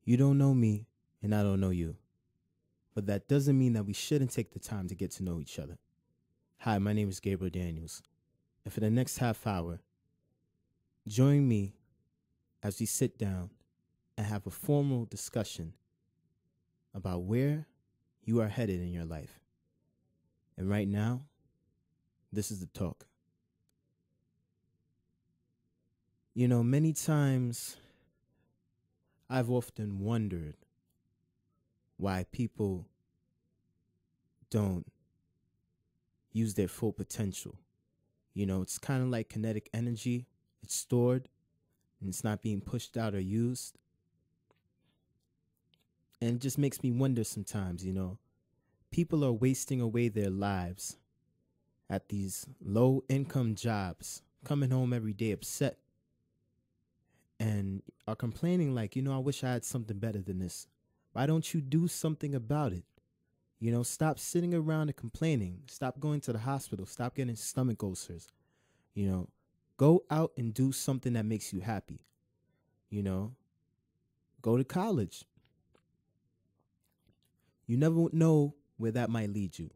You don't know me, and I don't know you. But that doesn't mean that we shouldn't take the time to get to know each other. Hi, my name is Gabriel Daniels, and for the next half hour, join me as we sit down and have a formal discussion about where you are headed in your life. And right now, this is the talk. You know, many times I've often wondered why people don't use their full potential. You know, it's kind of like kinetic energy. It's stored and it's not being pushed out or used. And it just makes me wonder sometimes, people are wasting away their lives at these low income jobs, coming home every day upset and are complaining like, I wish I had something better than this. Why don't you do something about it? Stop sitting around and complaining. Stop going to the hospital. Stop getting stomach ulcers. Go out and do something that makes you happy. Go to college. You never know where that might lead you.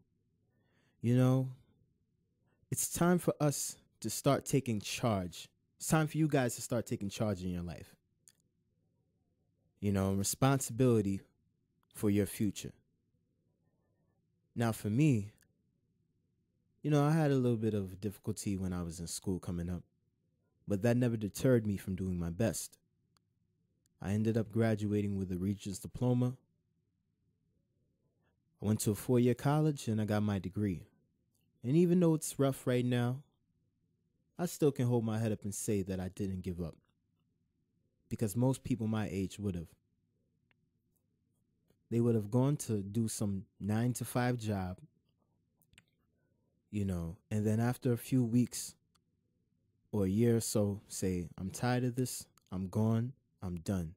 It's time for us to start taking charge. It's time for you guys to start taking charge in your life. Responsibility for your future. Now, for me, I had a little bit of difficulty when I was in school coming up, but that never deterred me from doing my best. I ended up graduating with a Regents diploma. I went to a 4-year college and I got my degree. And even though it's rough right now, I still can hold my head up and say that I didn't give up. Because most people my age would have. They would have gone to do some 9-to-5 job, and then after a few weeks or a year or so, say, I'm tired of this, I'm gone, I'm done.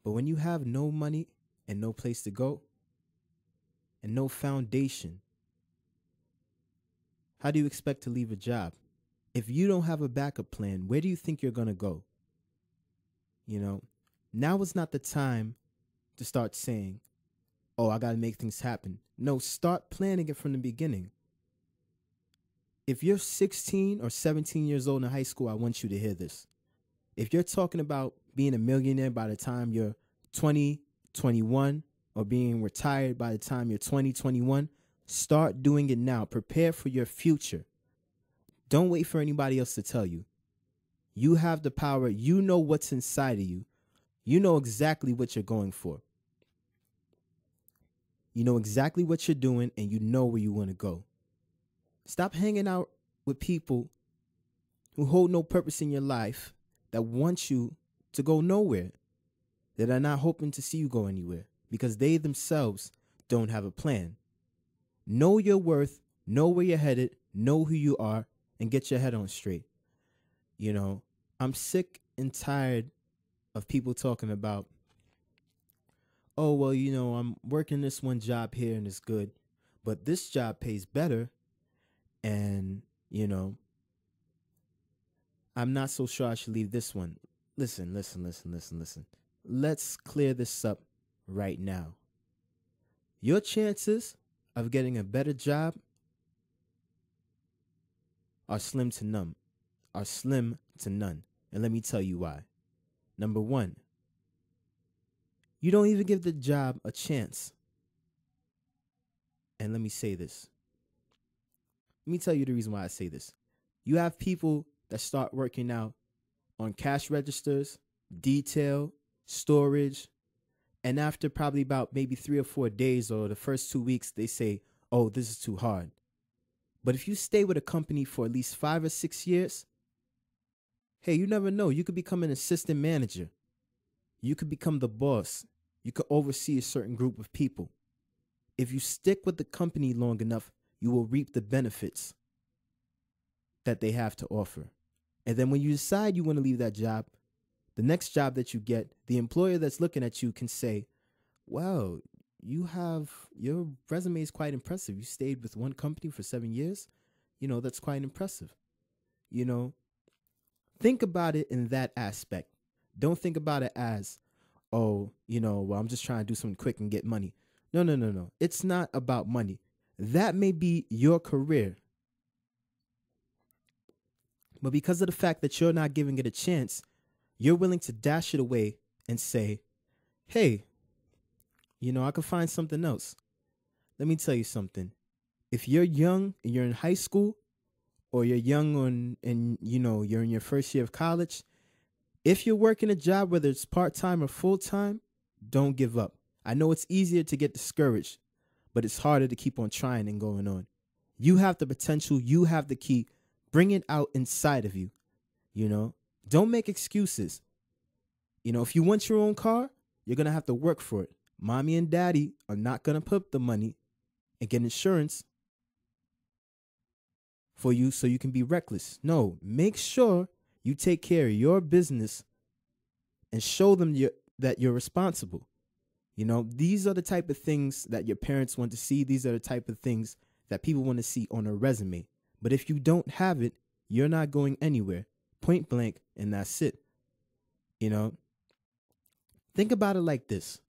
But when you have no money and no place to go and no foundation, how do you expect to leave a job? If you don't have a backup plan, where do you think you're going to go? Now is not the time to start saying, oh, I got to make things happen. No, start planning it from the beginning. If you're 16 or 17 years old in high school, I want you to hear this. If you're talking about being a millionaire by the time you're 20, 21, or being retired by the time you're 20, 21, start doing it now. Prepare for your future. Don't wait for anybody else to tell you. You have the power. You know what's inside of you. You know exactly what you're going for. You know exactly what you're doing, and you know where you want to go. Stop hanging out with people who hold no purpose in your life, that want you to go nowhere, that are not hoping to see you go anywhere, because they themselves don't have a plan. Know your worth, know where you're headed, know who you are, and get your head on straight. I'm sick and tired of people talking about, oh, well, I'm working this one job here and it's good, but this job pays better. And, I'm not so sure I should leave this one. Listen. Let's clear this up right now. Your chances of getting a better job are slim to none. And let me tell you why. Number one, you don't even give the job a chance. And let me say this. Let me tell you the reason why I say this. You have people that start working out on cash registers, detail, storage, and after probably about maybe 3 or 4 days or the first 2 weeks, they say, oh, this is too hard. But if you stay with a company for at least 5 or 6 years, hey, you never know. You could become an assistant manager. You could become the boss. You could oversee a certain group of people. If you stick with the company long enough, you will reap the benefits that they have to offer. And then when you decide you want to leave that job, the next job that you get, the employer that's looking at you can say, well, your resume is quite impressive. You stayed with one company for 7 years. That's quite impressive. Think about it in that aspect. Don't think about it as, oh, well, I'm just trying to do something quick and get money. No, no, no, no. It's not about money. That may be your career. But because of the fact that you're not giving it a chance, you're willing to dash it away and say, hey, I could find something else. Let me tell you something. If you're young and you're in high school, or you're young and you're in your first year of college, if you're working a job, whether it's part-time or full-time, don't give up. I know it's easier to get discouraged, but it's harder to keep on trying and going on. You have the potential. You have the key. Bring it out inside of you. Don't make excuses. If you want your own car, you're going to have to work for it. Mommy and daddy are not going to put up the money and get insurance for you so you can be reckless. No, make sure you take care of your business and show them that you're responsible. These are the type of things that your parents want to see. These are the type of things that people want to see on a resume. But if you don't have it, you're not going anywhere. Point blank, and that's it. Think about it like this.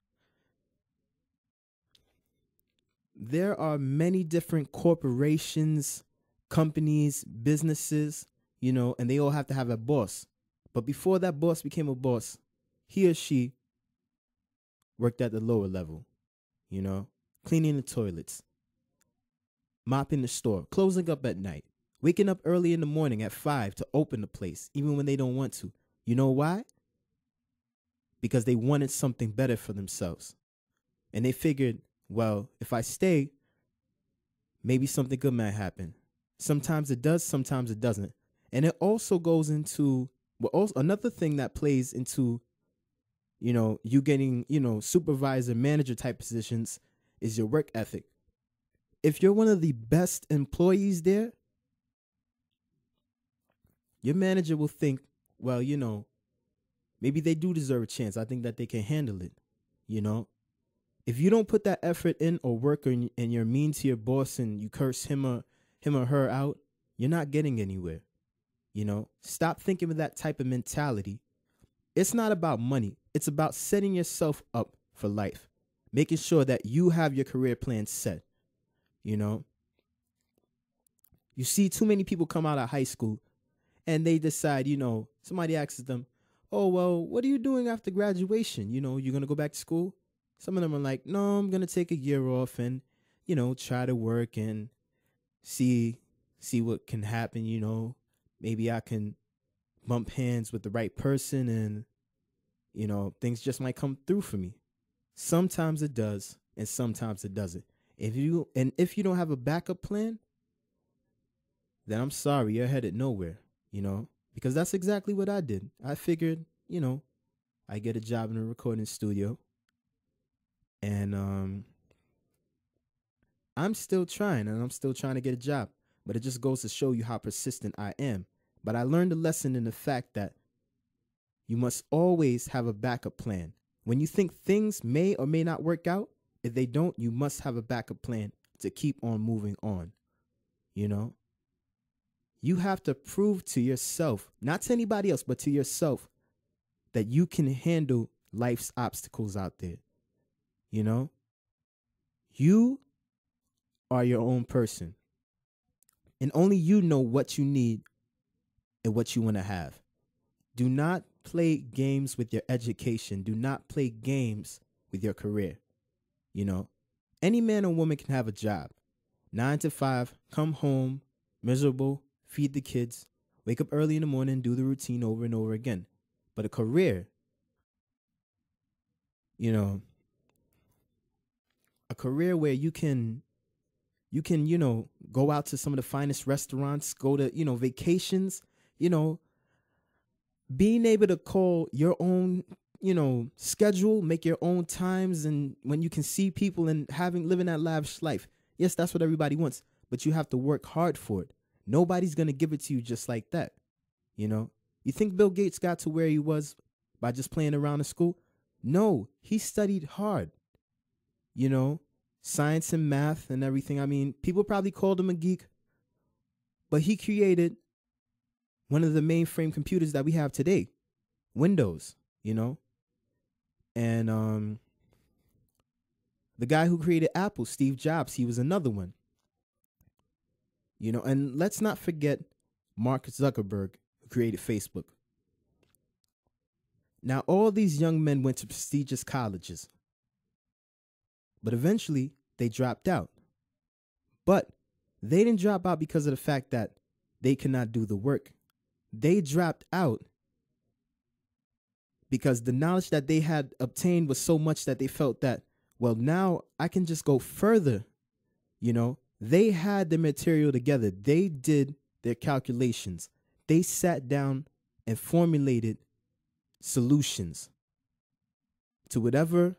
There are many different corporations, companies, businesses, and they all have to have a boss. But before that boss became a boss, he or she worked at the lower level, cleaning the toilets, mopping the store, closing up at night, waking up early in the morning at 5 to open the place, even when they don't want to. You know why? Because they wanted something better for themselves. And they figured, well, if I stay, maybe something good might happen. Sometimes it does, sometimes it doesn't. And it also goes into, another thing that plays into, you getting, supervisor, manager type positions is your work ethic. If you're one of the best employees there, your manager will think, well, maybe they do deserve a chance. I think that they can handle it, If you don't put that effort in or work and you're mean to your boss and you curse him or her out, you're not getting anywhere. Stop thinking with that type of mentality. It's not about money. It's about setting yourself up for life, making sure that you have your career plan set. You see too many people come out of high school and they decide, somebody asks them, oh, well, what are you doing after graduation? You're going to go back to school? Some of them are like, no, I'm going to take a year off and, try to work and see what can happen, Maybe I can bump hands with the right person and, things just might come through for me. Sometimes it does and sometimes it doesn't. If you don't have a backup plan, then I'm sorry, you're headed nowhere, because that's exactly what I did. I figured, I get a job in a recording studio. And I'm still trying to get a job, but it just goes to show you how persistent I am. But I learned a lesson in the fact that you must always have a backup plan. When you think things may or may not work out, if they don't, you must have a backup plan to keep on moving on. You have to prove to yourself, not to anybody else, but to yourself, that you can handle life's obstacles out there. You are your own person. And only you know what you need and what you want to have. Do not play games with your education. Do not play games with your career. Any man or woman can have a job. 9 to 5, come home, miserable, feed the kids, wake up early in the morning, do the routine over and over again. But a career, a career where you can, go out to some of the finest restaurants, go to, vacations, being able to call your own, schedule, make your own times. And when you can see people and living that lavish life. Yes, that's what everybody wants, but you have to work hard for it. Nobody's going to give it to you just like that. You think Bill Gates got to where he was by just playing around in school? No, he studied hard. Science and math and everything. I mean, people probably called him a geek, but he created one of the mainframe computers that we have today, Windows, And the guy who created Apple, Steve Jobs, he was another one. You know, and let's not forget Mark Zuckerberg, who created Facebook. Now, all these young men went to prestigious colleges, but eventually they dropped out. But they didn't drop out because of the fact that they could not do the work. They dropped out because the knowledge that they had obtained was so much that they felt that, well, now I can just go further. You know, they had the material together. They did their calculations. They sat down and formulated solutions to whatever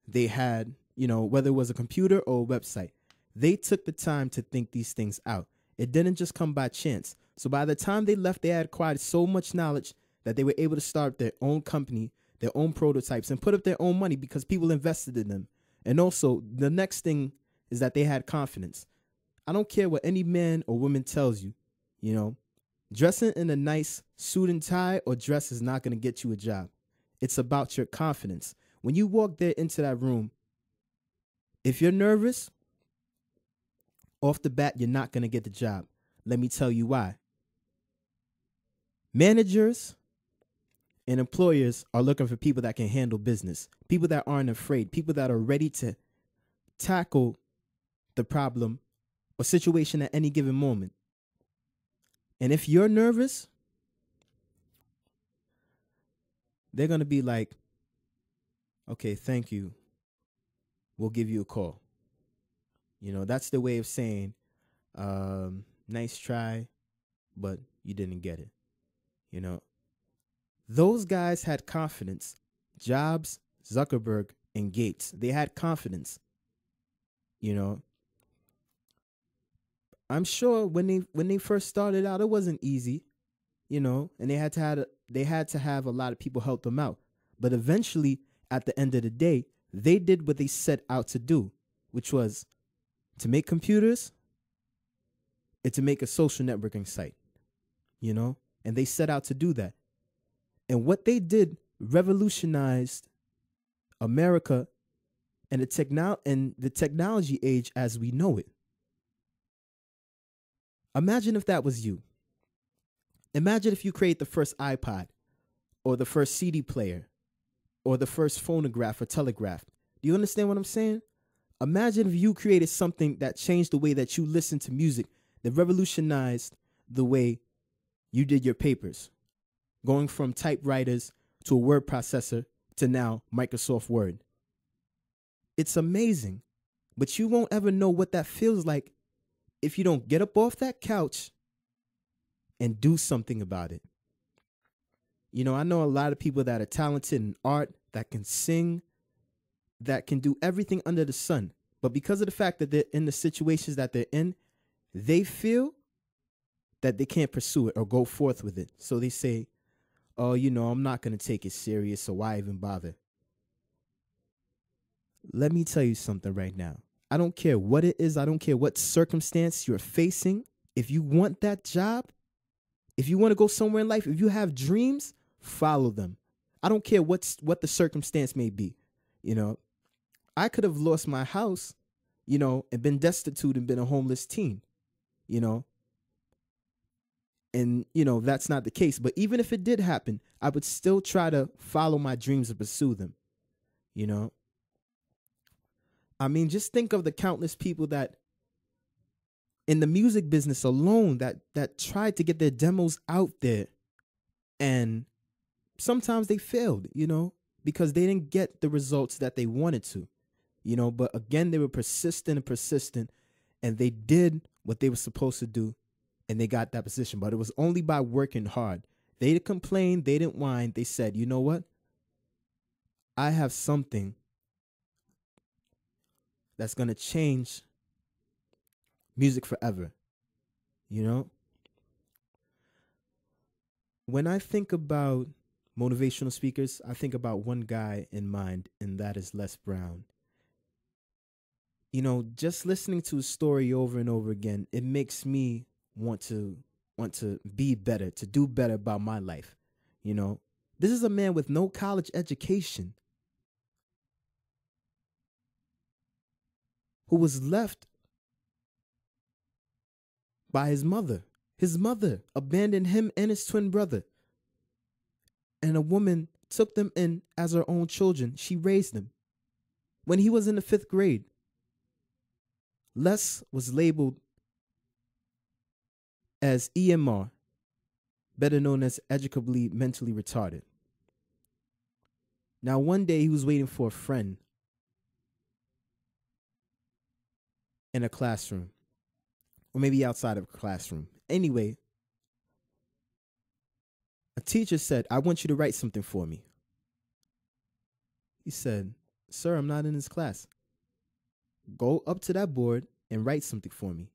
they had, you know, whether it was a computer or a website. They took the time to think these things out. It didn't just come by chance. So by the time they left, they had acquired so much knowledge that they were able to start their own company, their own prototypes, and put up their own money because people invested in them. And also, the next thing is that they had confidence. I don't care what any man or woman tells you, you know, dressing in a nice suit and tie or dress is not going to get you a job. It's about your confidence. When you walk there into that room, if you're nervous, off the bat, you're not going to get the job. Let me tell you why. Managers and employers are looking for people that can handle business, people that aren't afraid, people that are ready to tackle the problem or situation at any given moment. And if you're nervous, they're going to be like, okay, thank you. We'll give you a call. You know, that's the way of saying, nice try, but you didn't get it. You know, those guys had confidence. Jobs, Zuckerberg, and Gates. They had confidence. You know, I'm sure when they first started out, it wasn't easy. You know, and they had to have a lot of people help them out. But eventually, at the end of the day, they did what they set out to do, which was to make computers and to make a social networking site, you know, and they set out to do that. And what they did revolutionized America and the technology age as we know it. Imagine if that was you. Imagine if you create the first iPod or the first CD player or the first phonograph or telegraph. Do you understand what I'm saying? Imagine if you created something that changed the way that you listen to music, that revolutionized the way you did your papers, going from typewriters to a word processor to now Microsoft Word. It's amazing, but you won't ever know what that feels like if you don't get up off that couch and do something about it. You know, I know a lot of people that are talented in art, that can sing, that can do everything under the sun. But because of the fact that they're in the situations that they're in, they feel that they can't pursue it or go forth with it. So they say, oh, you know, I'm not going to take it serious, so why even bother? Let me tell you something right now. I don't care what it is. I don't care what circumstance you're facing. If you want that job, if you want to go somewhere in life, if you have dreams, follow them. I don't care what the circumstance may be. You know, I could have lost my house, you know, and been destitute and been a homeless teen, you know. And, you know, that's not the case. But even if it did happen, I would still try to follow my dreams and pursue them, you know. I mean, just think of the countless people that in the music business alone that tried to get their demos out there, and sometimes they failed, you know, because they didn't get the results that they wanted to, you know. But again, they were persistent, and they did what they were supposed to do, and they got that position. But it was only by working hard. They didn't complain, they didn't whine. They said, you know what? I have something that's going to change music forever, you know? When I think about motivational speakers, I think about one guy in mind, and that is Les Brown. You know, just listening to his story over and over again, it makes me want to be better, to do better about my life. You know, this is a man with no college education, who was left by his mother. His mother abandoned him and his twin brother. And a woman took them in as her own children. She raised them. When he was in the 5th grade, Les was labeled as EMR, better known as educably mentally retarded. Now, one day he was waiting for a friend in a classroom, or maybe outside of a classroom. Anyway, a teacher said, "I want you to write something for me." He said, "Sir, I'm not in this class. Go up to that board and write something for me."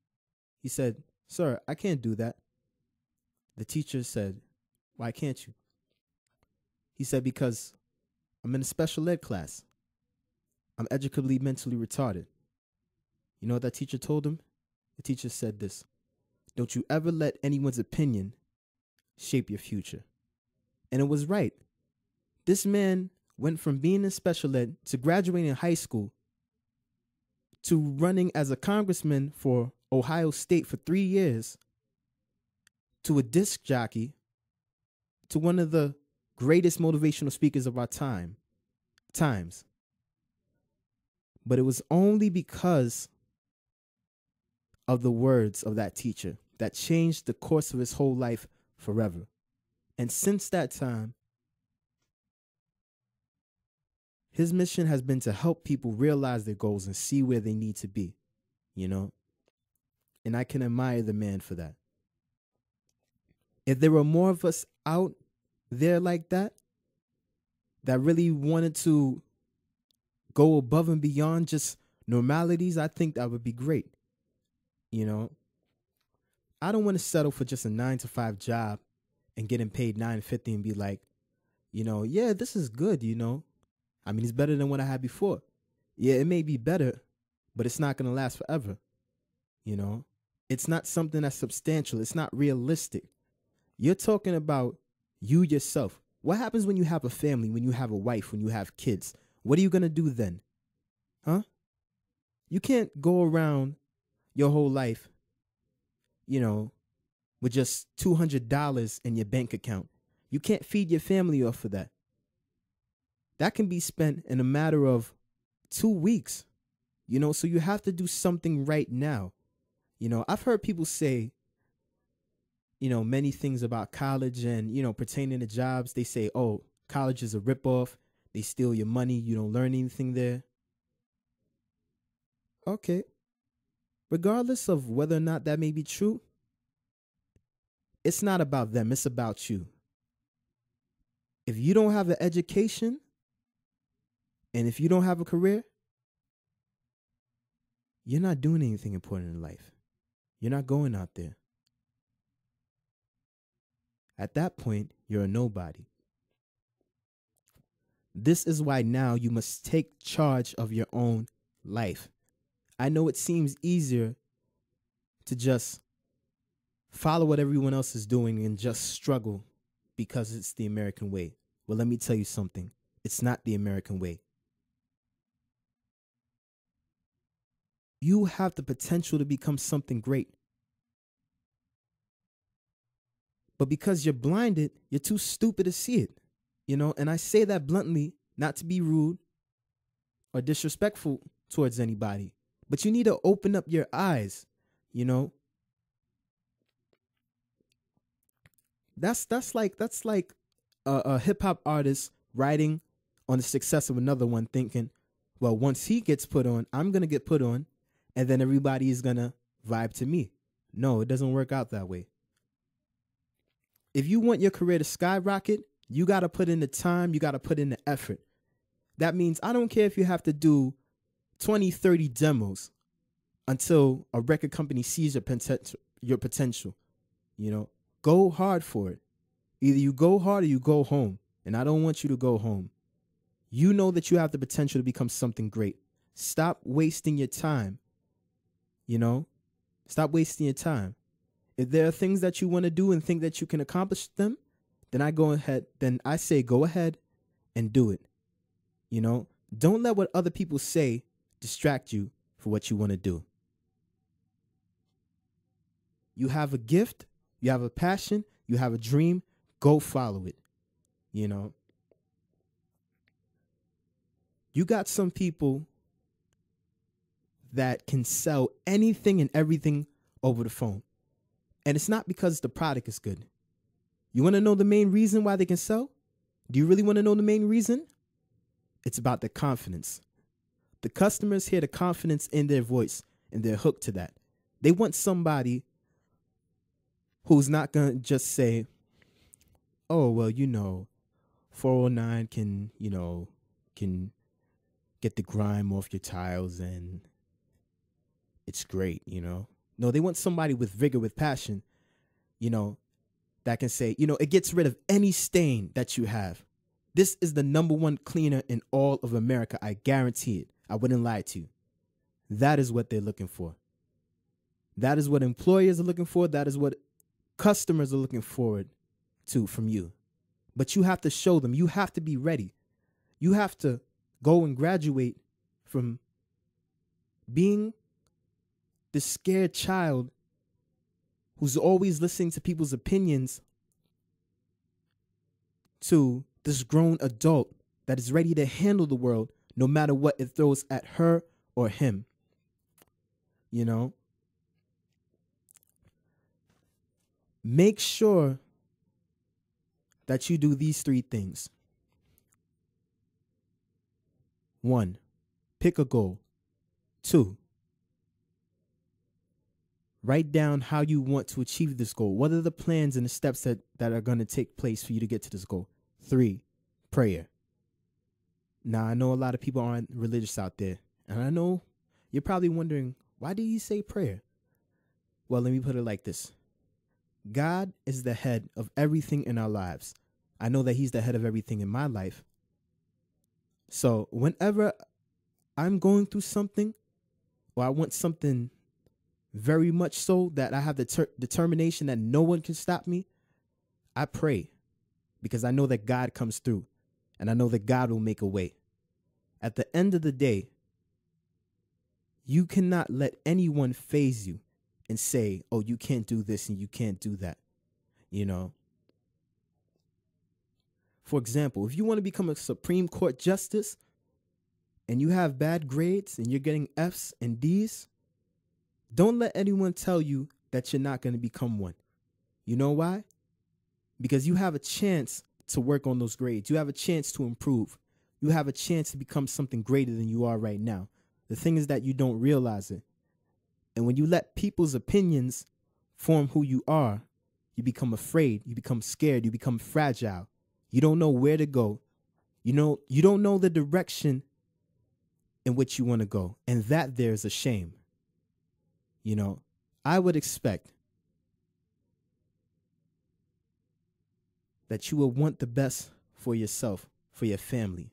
He said, "Sir, I can't do that." The teacher said, "Why can't you?" He said, "Because I'm in a special ed class. I'm educably mentally retarded." You know what that teacher told him? The teacher said this: "Don't you ever let anyone's opinion shape your future." And it was right. This man went from being in special ed to graduating high school to running as a congressman for Ohio State for 3 years to a disc jockey to one of the greatest motivational speakers of our times. But it was only because of the words of that teacher that changed the course of his whole life forever. And since that time, his mission has been to help people realize their goals and see where they need to be, you know? And I can admire the man for that. If there were more of us out there like that really wanted to go above and beyond just normalities, I think that would be great. You know, I don't want to settle for just a 9-to-5 job and getting paid $9.50 and be like, yeah, this is good, I mean, it's better than what I had before. Yeah, it may be better, but it's not going to last forever. It's not something that's substantial. It's not realistic. You're talking about you yourself. What happens when you have a family, when you have a wife, when you have kids? What are you going to do then? Huh? You can't go around your whole life, with just $200 in your bank account. You can't feed your family off of that. That can be spent in a matter of 2 weeks, so you have to do something right now. I've heard people say, many things about college and, pertaining to jobs. They say, oh, college is a ripoff. They steal your money. You don't learn anything there. Okay. Regardless of whether or not that may be true, it's not about them. It's about you. If you don't have an education and if you don't have a career, you're not doing anything important in life. You're not going out there. At that point, you're a nobody. This is why now you must take charge of your own life. I know it seems easier to just follow what everyone else is doing and just struggle because it's the American way. Well, let me tell you something. It's not the American way. You have the potential to become something great. But because you're blinded, you're too stupid to see it. And I say that bluntly, not to be rude or disrespectful towards anybody, but you need to open up your eyes, That's like a hip hop artist writing on the success of another one, thinking, well, once he gets put on, I'm going to get put on, and then everybody is going to vibe to me. No, it doesn't work out that way. If you want your career to skyrocket, you got to put in the time, you got to put in the effort. That means I don't care if you have to do 20, 30 demos until a record company sees your potential. Go hard for it. Either you go hard or you go home. And I don't want you to go home. You know that you have the potential to become something great. Stop wasting your time. Stop wasting your time. If there are things that you want to do and think that you can accomplish them, then I say go ahead and do it. Don't let what other people say distract you for what you want to do. You have a gift, you have a passion, you have a dream, go follow it. You know, you got some people that can sell anything and everything over the phone. And it's not because the product is good. You want to know the main reason why they can sell? Do you really want to know the main reason? It's about the confidence. The customers hear the confidence in their voice and they're hooked to that. They want somebody who's not going to just say, oh, well, 409 can get the grime off your tiles and it's great, No, they want somebody with vigor, with passion, that can say, it gets rid of any stain that you have. This is the #1 cleaner in all of America. I guarantee it. I wouldn't lie to you. That is what they're looking for. That is what employers are looking for. That is what customers are looking forward to from you. But you have to show them. You have to be ready. You have to go and graduate from being the scared child who's always listening to people's opinions to this grown adult that is ready to handle the world no matter what it throws at her or him. Make sure that you do these 3 things. 1, pick a goal. 2, write down how you want to achieve this goal. What are the plans and the steps that are going to take place for you to get to this goal? 3, prayer. Now, I know a lot of people aren't religious out there, and I know you're probably wondering, why do you say prayer? Well, let me put it like this. God is the head of everything in our lives. I know that he's the head of everything in my life. So whenever I'm going through something, or I want something very much so that I have the determination that no one can stop me, I pray, because I know that God comes through and I know that God will make a way. At the end of the day, you cannot let anyone faze you and say, oh, you can't do this and you can't do that. For example, if you want to become a Supreme Court justice and you have bad grades and you're getting F's and D's, don't let anyone tell you that you're not going to become one. You know why? Because you have a chance to work on those grades. You have a chance to improve. You have a chance to become something greater than you are right now. The thing is that you don't realize it. And when you let people's opinions form who you are, you become afraid, you become scared, you become fragile. You don't know where to go. You don't know the direction in which you want to go. And that there's a shame. I would expect that you will want the best for yourself, for your family,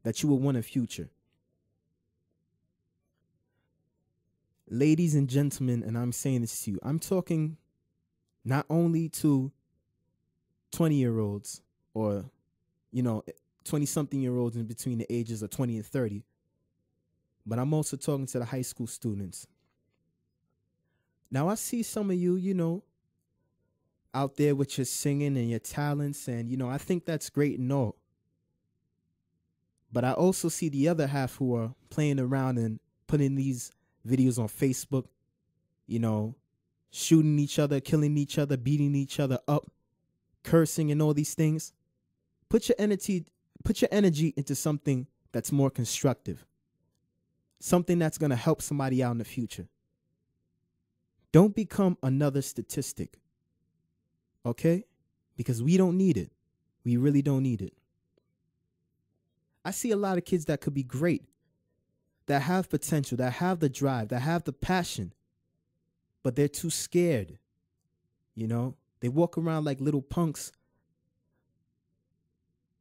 that you will want a future. Ladies and gentlemen, and I'm saying this to you, I'm talking not only to 20-year-olds or, 20-something-year-olds in between the ages of 20 and 30, but I'm also talking to the high school students. Now, I see some of you, out there with your singing and your talents, and, I think that's great and all. But I also see the other half who are playing around and putting these videos on Facebook, shooting each other, killing each other, beating each other up, cursing and all these things. Put your energy into something that's more constructive, something that's going to help somebody out in the future. Don't become another statistic, okay? Because we don't need it. We really don't need it. I see a lot of kids that could be great, that have potential, that have the drive, that have the passion, but they're too scared. They walk around like little punks,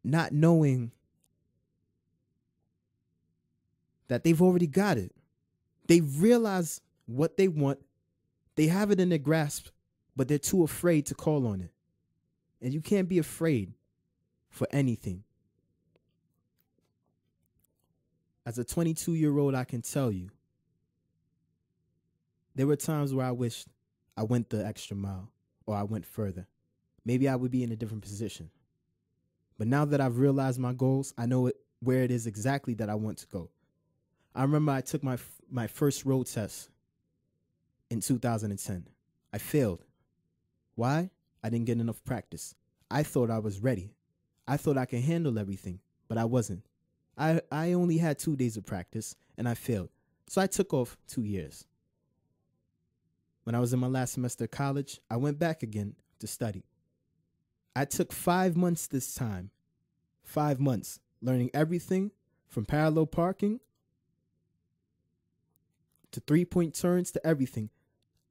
not knowing that they've already got it. They realize what they want. They have it in their grasp, but they're too afraid to call on it. And you can't be afraid for anything. As a 22-year-old, I can tell you, there were times where I wished I went the extra mile or I went further. Maybe I would be in a different position. But now that I've realized my goals, I know where it is exactly that I want to go. I remember I took my first road test in 2010. I failed. Why? I didn't get enough practice. I thought I was ready. I thought I could handle everything, but I wasn't. I only had 2 days of practice, and I failed. So I took off 2 years. When I was in my last semester of college, I went back again to study. I took 5 months this time. 5 months, learning everything from parallel parking to three-point turns to everything.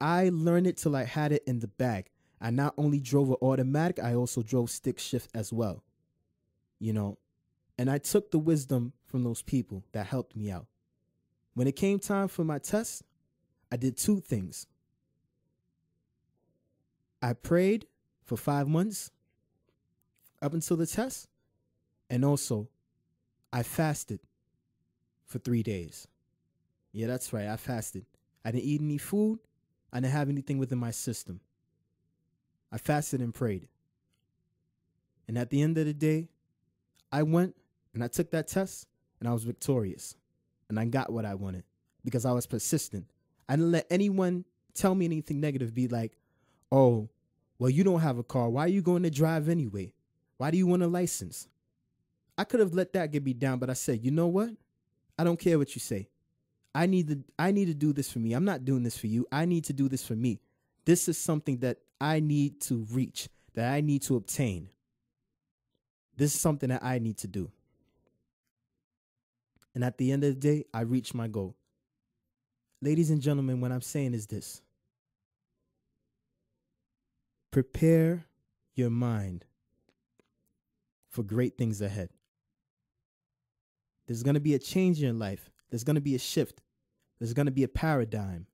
I learned it till I had it in the bag. I not only drove an automatic, I also drove stick shift as well. And I took the wisdom from those people that helped me out. When it came time for my test, I did 2 things. I prayed for 5 months up until the test, and also I fasted for 3 days. Yeah, that's right, I fasted. I didn't eat any food. I didn't have anything within my system. I fasted and prayed. And at the end of the day, I went and I took that test and I was victorious. And I got what I wanted because I was persistent. I didn't let anyone tell me anything negative, be like, oh, well, you don't have a car. Why are you going to drive anyway? Why do you want a license? I could have let that get me down, but I said, you know what? I don't care what you say. I need to do this for me. I'm not doing this for you. I need to do this for me. This is something that I need to reach, that I need to obtain. This is something that I need to do. And at the end of the day, I reached my goal. Ladies and gentlemen, what I'm saying is this. Prepare your mind for great things ahead. There's going to be a change in your life. There's going to be a shift. There's going to be a paradigm.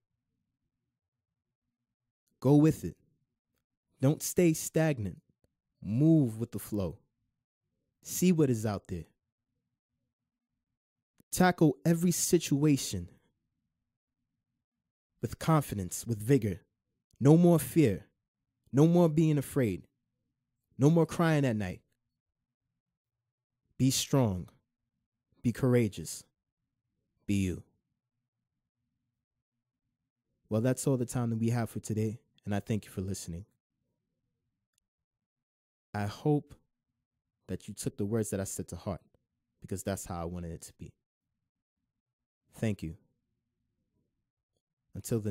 Go with it. Don't stay stagnant. Move with the flow. See what is out there. Tackle every situation with confidence, with vigor. No more fear. No more being afraid. No more crying at night. Be strong. Be courageous. Be you. Well, that's all the time that we have for today, and I thank you for listening. I hope that you took the words that I said to heart, because that's how I wanted it to be. Thank you. Until the